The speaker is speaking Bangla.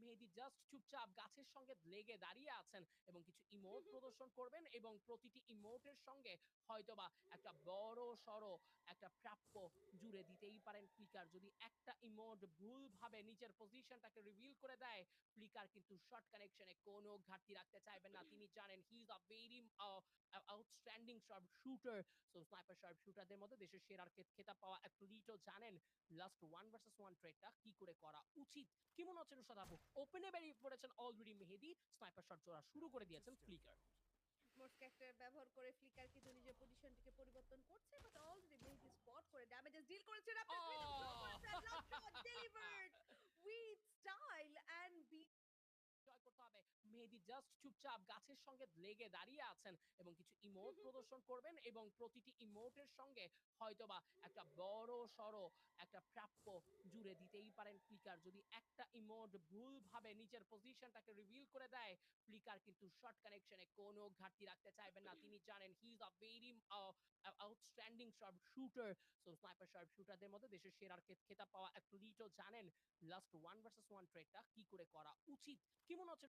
মেহেদী জাস্ট চুপচাপ গাছের সঙ্গে লেগে দাঁড়িয়ে আছেন এবং কিছু ইমোট প্রদর্শন করবেন এবং প্রতিটি ইমোটের সঙ্গে হয়তোবা একটা বড়সড় একটা প্রাপ্য জুড়ে দিতেই পারেন ফ্লিকার। যদি একটা ইমোট ভুলভাবে নিজের পজিশনটাকে রিভিল করে দেয়, ফ্লিকার কিন্তু শর্ট কানেকশনে কোনো ঘাটতি রাখতে চাইবেন না। তিনি জানেন he is a very outstanding sharp shooter. So sniper sharp শুটারদের মধ্যে দেশের সেরার খেতাব পাওয়া অ্যাথলিটও জানেন লাস্ট 1 ভার্সেস 1 ট্রেডটা কি করে করা উচিত। কি মনে হচ্ছে রুশাদ আপু? ওপেনে বেরিয়ে পড়েছেন অলরেডি মেহেদী, স্নাইপার শট জোড়া শুরু করে দিয়েছেন ফ্লিকার। মোর্স ক্যারেক্টার ব্যবহার করে ফ্লিকার কিন্তু নিজের পজিশনটিকে পরিবর্তন করছে বাট অলরেডি মেহেদী স্পট করে ড্যামেজেস ডিল করেছেন আপনি কিন্তু থ্রো করেছেন love shot delivered with style and বি জয় করতে হবে। মেহেদী জাস্ট চুপচাপ গাছের সঙ্গে লেগে দাঁড়িয়ে আছেন এবং কিছু ইমোট প্রদর্শন করবেন এবং প্রতিটি ইমোটের সঙ্গে হয়তোবা একটা বড়সড় একটা প্রাপ্য জুড়ে দিতেই পারেন ফ্লিকার। যদি একটা ইমোট ভুলভাবে নিজের পজিশনটাকে রিভিল করে দেয়, ফ্লিকার কিন্তু শর্ট কানেকশনে কোনো ঘাটতি রাখতে চাইবেন না। তিনি জানেন he is a very outstanding sharp shooter. So sniper sharp শুটারদের মধ্যে দেশের সেরার খেতাব পাওয়া অ্যাথলিটও জানেন লাস্ট 1 ভার্সেস 1 ট্রেডটা কি করে করা উচিত। কি মনে হচ্ছে